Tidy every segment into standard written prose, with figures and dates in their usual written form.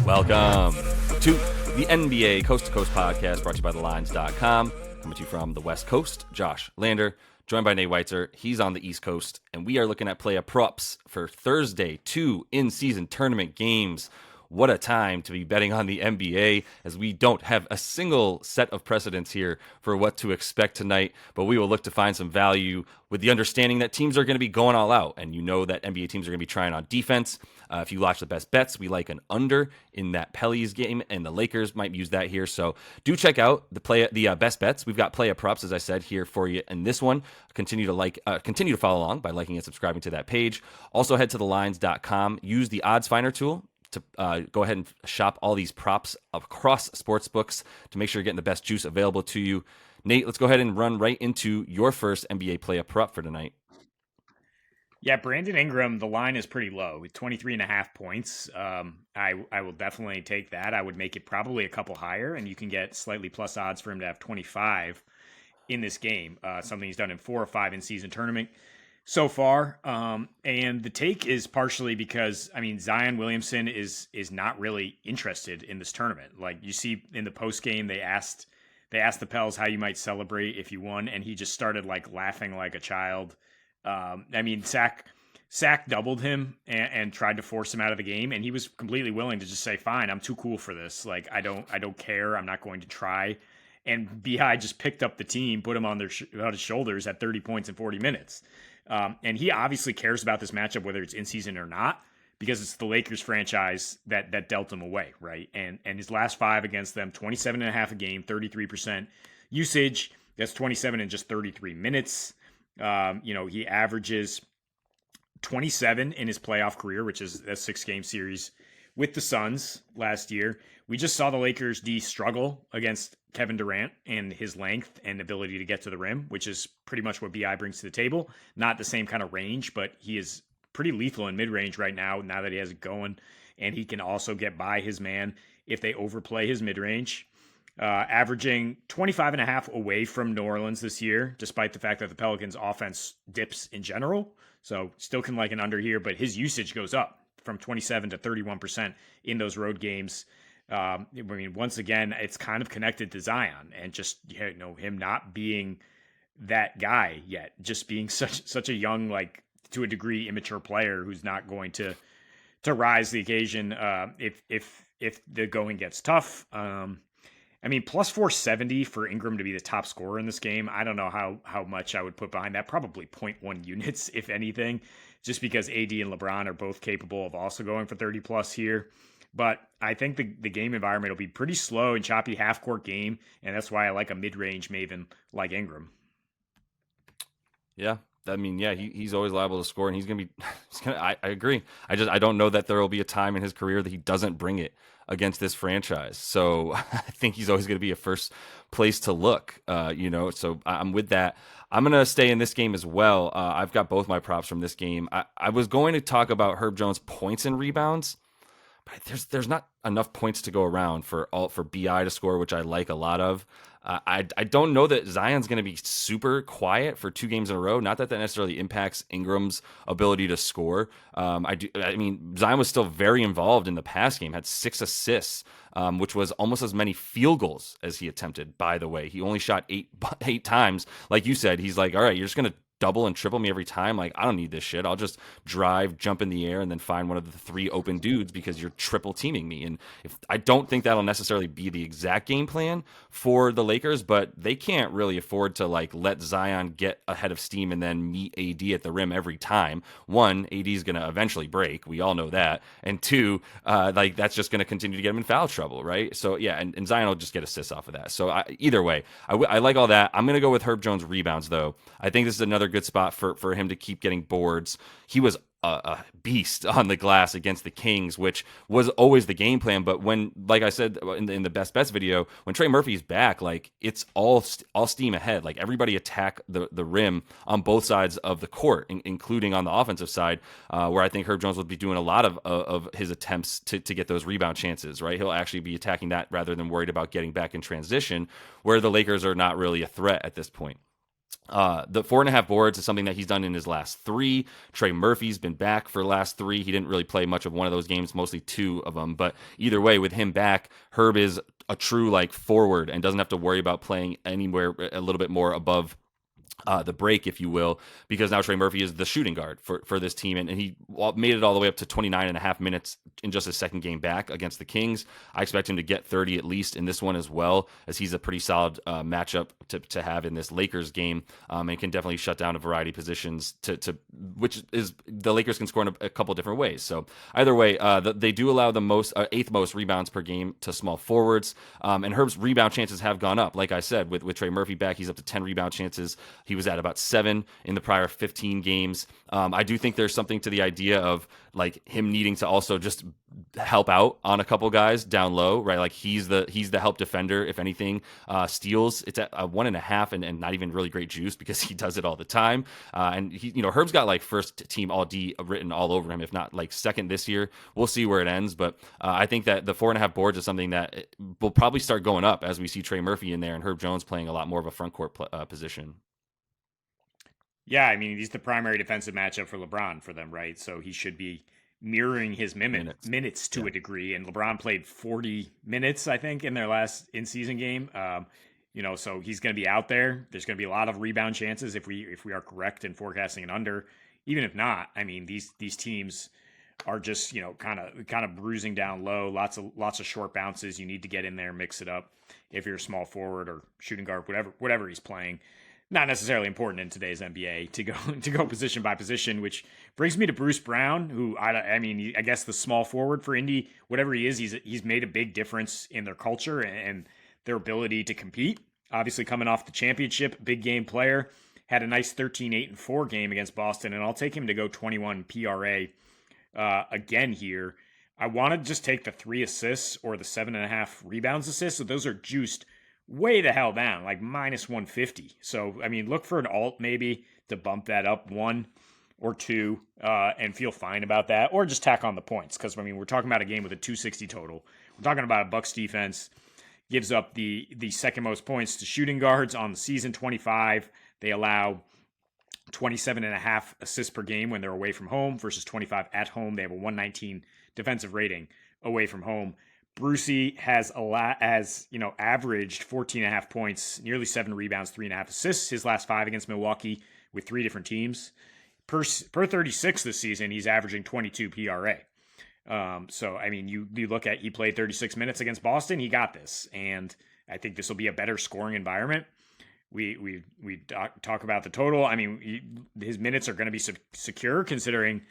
Welcome to the NBA Coast to Coast podcast brought to you by thelines.com. Coming to you from the West Coast, Josh Lander, joined by Nate Weitzer. He's on the East Coast, and we are looking at player props for Thursday, 2 in-season tournament games. What a time to be betting on the NBA, as we don't have a single set of precedents here for what to expect tonight, but we will look to find some value with the understanding that teams are going to be going all out, and you know that NBA teams are going to be trying on defense. If you watch the best bets, we like an under in that Pelly's game, and the Lakers might use that here. So do check out the best bets. We've got player props, as I said, here for you in this one. Continue to follow along by liking and subscribing to that page. Also head to thelines.com. Use the odds finder tool to go ahead and shop all these props across sports books to make sure you're getting the best juice available to you. Nate, let's go ahead and run right into your first NBA player prop for tonight. Yeah, Brandon Ingram, the line is pretty low with 23.5 points. I will definitely take that. I would make it probably a couple higher, and you can get slightly plus odds for him to have 25 in this game, something he's done in 4 or 5 in-season tournament so far. And the take is partially because, Zion Williamson is not really interested in this tournament. Like you see in the post game, they asked the Pels how you might celebrate if you won, and he just started like laughing like a child. Sack doubled him and tried to force him out of the game, and he was completely willing to just say, "Fine, I'm too cool for this. Like I don't care. I'm not going to try." And BI just picked up the team, put him on his shoulders at 30 points in 40 minutes. And he obviously cares about this matchup, whether it's in season or not, because it's the Lakers franchise that dealt him away, right? And his last 5 against them, 27.5 a game, 33% usage. That's 27 in just 33 minutes. He averages 27 in his playoff career, which is a 6-game series with the Suns last year. We just saw the Lakers D struggle against Kevin Durant and his length and ability to get to the rim, which is pretty much what BI brings to the table. Not the same kind of range, but he is pretty lethal in mid-range right now that he has it going. And he can also get by his man if they overplay his mid-range. Averaging 25.5 away from New Orleans this year, despite the fact that the Pelicans offense dips in general. So still can like an under here, but his usage goes up from 27 to 31% in those road games. Once again, it's kind of connected to Zion and just, him not being that guy yet, just being such a young, like to a degree, immature player who's not going to rise the occasion if the going gets tough. Plus 470 for Ingram to be the top scorer in this game. I don't know how much I would put behind that. Probably 0.1 units, if anything, just because AD and LeBron are both capable of also going for 30 plus here. But I think the game environment will be pretty slow and choppy half-court game, and that's why I like a mid-range maven like Ingram. Yeah. He's always liable to score, and he's going to be I agree. I don't know that there will be a time in his career that he doesn't bring it against this franchise. So I think he's always going to be a first place to look, so I'm with that. I'm going to stay in this game as well. I've got both my props from this game. I was going to talk about Herb Jones' points and rebounds, but there's not enough points to go around for BI to score, which I like a lot of. I don't know that Zion's going to be super quiet for 2 games in a row. Not that necessarily impacts Ingram's ability to score. Zion was still very involved in the pass game, had 6 assists, which was almost as many field goals as he attempted, by the way. He only shot 8 times. Like you said, he's like, all right, you're just going to double and triple me every time. Like, I don't need this shit. I'll just drive, jump in the air, and then find one of the 3 open dudes because you're triple teaming me. And I don't think that'll necessarily be the exact game plan for the Lakers, but they can't really afford to like let Zion get ahead of steam and then meet AD at the rim every time. 1, AD is going to eventually break. We all know that. And 2, that's just going to continue to get him in foul trouble, right? So yeah, and Zion will just get assists off of that. So either way, I like all that. I'm going to go with Herb Jones rebounds though. I think this is another good spot for him to keep getting boards. He was a beast on the glass against the Kings, which was always the game plan. But when, like I said in the best bets video, when Trey Murphy's back, like it's all steam ahead. Like everybody attack the rim on both sides of the court, including on the offensive side, where I think Herb Jones will be doing a lot of his attempts to get those rebound chances. Right, he'll actually be attacking that rather than worried about getting back in transition, where the Lakers are not really a threat at this point. The 4.5 boards is something that he's done in his last three. Trey Murphy's been back for the last three. He didn't really play much of one of those games, mostly two of them. But either way, with him back, Herb is a true like forward and doesn't have to worry about playing anywhere a little bit more above the break, if you will, because now Trey Murphy is the shooting guard for this team. And he made it all the way up to 29 and a half minutes in just his second game back against the Kings. I expect him to get 30 at least in this one as well, as he's a pretty solid matchup to have in this Lakers game, and can definitely shut down a variety of positions which is the Lakers can score in a couple different ways. So either way, they do allow the eighth most rebounds per game to small forwards. And Herb's rebound chances have gone up. Like I said, with Trey Murphy back, he's up to 10 rebound chances. He was at about 7 in the prior 15 games. I do think there's something to the idea of like him needing to also just help out on a couple guys down low, right? Like he's the help defender. If anything, steals, it's at 1.5 and not even really great juice because he does it all the time. And Herb's got like first team all D written all over him, if not like second this year. We'll see where it ends, but I think that the 4.5 boards is something that will probably start going up as we see Trey Murphy in there and Herb Jones playing a lot more of a front court position. Yeah, I mean, he's the primary defensive matchup for LeBron for them, right? So he should be mirroring his minutes to Yeah. a degree. And LeBron played 40 minutes, I think, in their last in-season game. So he's going to be out there. There's going to be a lot of rebound chances if we are correct in forecasting an under. Even if not, I mean, these teams are just kind of bruising down low. Lots of short bounces. You need to get in there, mix it up. If you're a small forward or shooting guard, whatever he's playing. Not necessarily important in today's NBA to go position by position, which brings me to Bruce Brown, who I mean, I guess the small forward for Indy, whatever he is, he's made a big difference in their culture and their ability to compete. Obviously, coming off the championship, big game player, had a nice 13-8-4 game against Boston, and I'll take him to go 21 PRA again here. I want to just take the 3 assists or the 7.5 rebounds assists, so those are juiced way the hell down, like minus 150. So, I mean, look for an alt maybe to bump that up 1 or 2 and feel fine about that, or just tack on the points. Because, I mean, we're talking about a game with a 260 total. We're talking about a Bucks defense gives up the second most points to shooting guards on the season, 25. They allow 27.5 assists per game when they're away from home versus 25 at home. They have a 119 defensive rating away from home. Brucey has averaged 14.5 points, nearly 7 rebounds, 3.5 assists his last 5 against Milwaukee with 3 different teams. Per 36 this season, he's averaging 22 PRA. So, I mean, you look at, he played 36 minutes against Boston. He got this. And I think this will be a better scoring environment. We talk about the total. I mean, his minutes are going to be secure considering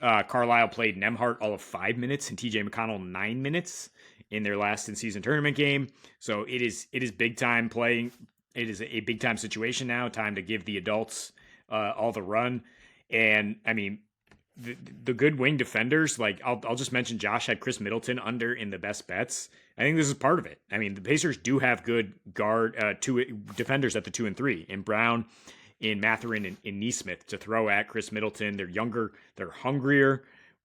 Carlisle played Nembhard all of 5 minutes and TJ McConnell 9 minutes in their last in-season tournament game. So it is big time playing. It is a big time situation now. Time to give the adults all the run. And I mean, the good wing defenders, like I'll just mention Josh had Chris Middleton under in the best bets. I think this is part of it. I mean, the Pacers do have good two defenders at the 2 and 3 in Brown, in Mathurin, and in Nesmith to throw at Chris Middleton. They're younger, they're hungrier.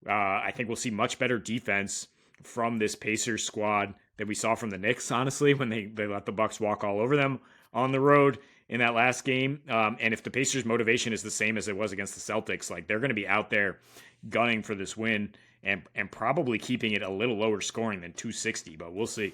I think we'll see much better defense from this Pacers squad that we saw from the Knicks, honestly, when they let the Bucks walk all over them on the road in that last game. And if the Pacers' motivation is the same as it was against the Celtics, like they're going to be out there gunning for this win and probably keeping it a little lower scoring than 260, but we'll see.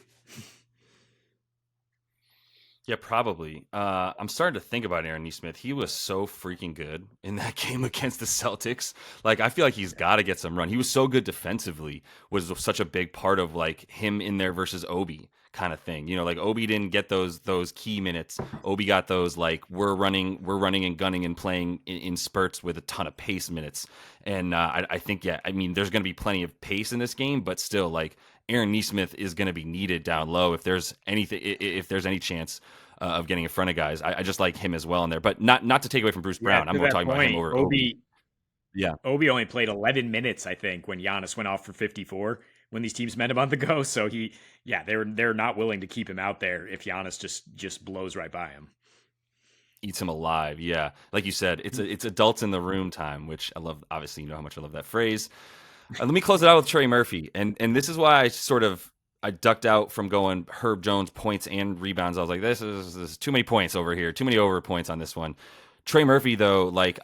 Yeah, probably. I'm starting to think about Aaron Nesmith. He was so freaking good in that game against the Celtics. Like, I feel like he's got to get some run. He was so good defensively, was such a big part of like him in there versus Obi kind of thing. Like Obi didn't get those key minutes. Obi got those like we're running and gunning and playing in spurts with a ton of pace minutes. And I think, yeah, I mean, there's going to be plenty of pace in this game, but still, like Aaron Nesmith is going to be needed down low if there's any chance of getting in front of guys. I just like him as well in there, but not to take away from Bruce Brown. I'm more talking about him over Obi. Yeah, Obi only played 11 minutes, I think, when Giannis went off for 54 when these teams met him on the go. So they're not willing to keep him out there if Giannis just blows right by him. Eats him alive. Yeah, like you said, it's adults in the room time, which I love. Obviously, you know how much I love that phrase. Let me close it out with Trey Murphy, and this is why I sort of I ducked out from going Herb Jones points and rebounds. I was like, this is too many points over here, too many over points on this one. Trey Murphy, though, like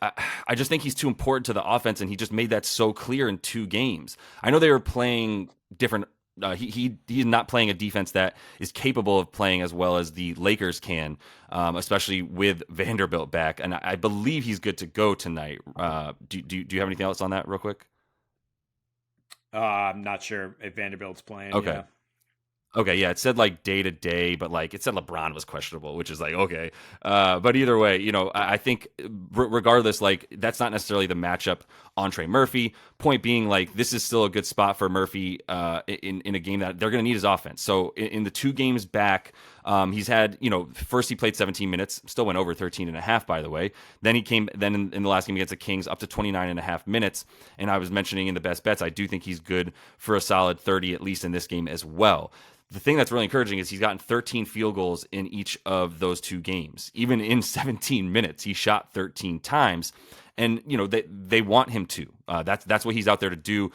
I just think he's too important to the offense, and he just made that so clear in 2 games. I know they were playing different. He's not playing a defense that is capable of playing as well as the Lakers can, especially with Vanderbilt back. And I believe he's good to go tonight. Do you have anything else on that, real quick? I'm not sure if Vanderbilt's playing. Okay. Yeah. Okay, yeah, it said like day to day, but like it said LeBron was questionable, which is like okay. But either way, I think regardless, like that's not necessarily the matchup on Trey Murphy. Point being, like this is still a good spot for Murphy in a game that they're going to need his offense. So in the 2 games back, he's had first he played 17 minutes, still went over 13 and a half, by the way. Then he came in the last game against the Kings up to 29 and a half minutes. And I was mentioning in the best bets, I do think he's good for a solid 30 at least in this game as well. The thing that's really encouraging is he's gotten 13 field goals in each of those 2 games. Even in 17 minutes, he shot 13 times, and they want him to. That's what he's out there to do.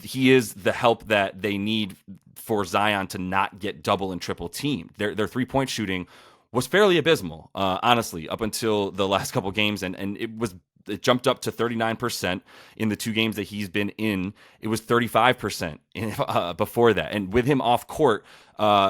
He is the help that they need for Zion to not get double and triple teamed. Their 3-point shooting was fairly abysmal, honestly, up until the last couple games, and it jumped up to 39% in the 2 games that he's been in. It was 35% before that. And with him off court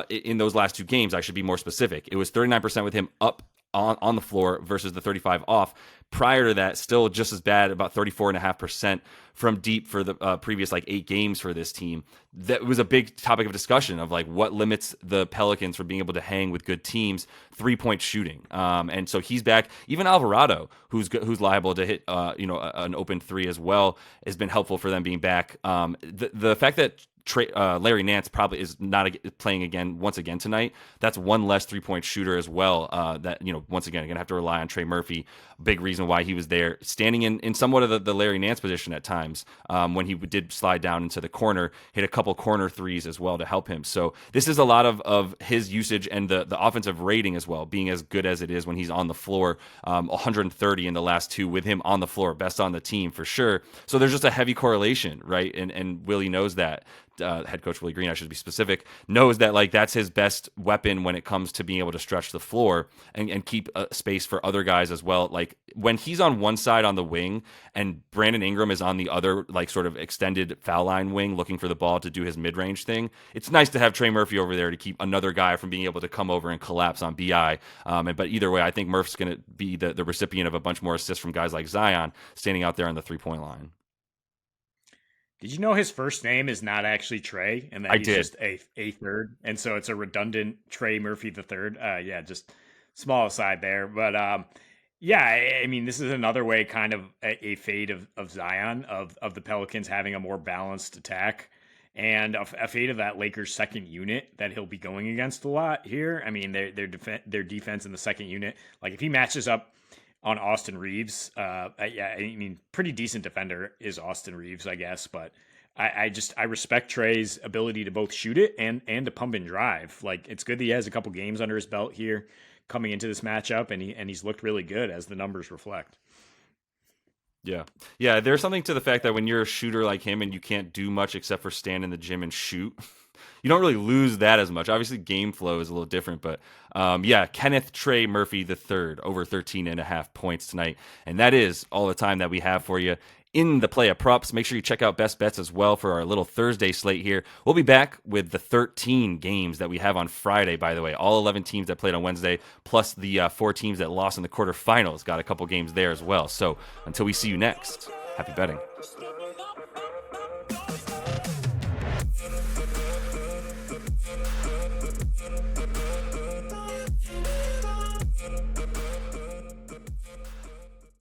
in those last 2 games, I should be more specific. It was 39% with him up on the floor versus the 35 off. Prior to that, still just as bad, about 34.5% from deep for the previous 8 games for this team. That was a big topic of discussion of what limits the Pelicans from being able to hang with good teams, 3-point shooting. And so he's back. Even Alvarado, who's liable to hit an open 3 as well, has been helpful for them being back. The fact that Larry Nance probably is not playing once again tonight. That's one less 3-point shooter as well. That once again, going to have to rely on Trey Murphy. Big reason why he was there, standing in somewhat of the Larry Nance position at times when he did slide down into the corner, hit a couple corner threes as well to help him. So this is a lot of his usage and the offensive rating as well, being as good as it is when he's on the floor. 130 in the last 2 with him on the floor, best on the team for sure. So there's just a heavy correlation, right? And Willie knows that. Head coach Willie Green, I should be specific, knows that that's his best weapon when it comes to being able to stretch the floor and keep space for other guys as well. When he's on one side on the wing and Brandon Ingram is on the other, sort of extended foul line wing looking for the ball to do his mid-range thing, it's nice to have Trey Murphy over there to keep another guy from being able to come over and collapse on BI. But either way, I think Murph's going to be the recipient of a bunch more assists from guys like Zion standing out there on the 3-point line. Did you know his first name is not actually Trey, and that he's just a third, and so it's a redundant Trey Murphy the third? Yeah, just small aside there, but yeah, I mean, this is another way, kind of a fade of Zion of the Pelicans having a more balanced attack, and a fade of that Lakers second unit that he'll be going against a lot here. I mean, their defense in the second unit, if he matches up on Austin Reeves. Yeah, I mean, pretty decent defender is Austin Reeves, I guess, but I respect Trey's ability to both shoot it and to pump and drive. It's good that he has a couple games under his belt here coming into this matchup, and he's looked really good as the numbers reflect. Yeah. Yeah, there's something to the fact that when you're a shooter like him and you can't do much except for stand in the gym and shoot, you don't really lose that as much. Obviously, game flow is a little different, but yeah, Kenneth Trey Murphy III, over 13 and a half points tonight. And that is all the time that we have for you in the play of props. Make sure you check out Best Bets as well for our little Thursday slate here. We'll be back with the 13 games that we have on Friday, by the way. All 11 teams that played on Wednesday, plus the 4 teams that lost in the quarterfinals. Got a couple games there as well. So until we see you next, happy betting.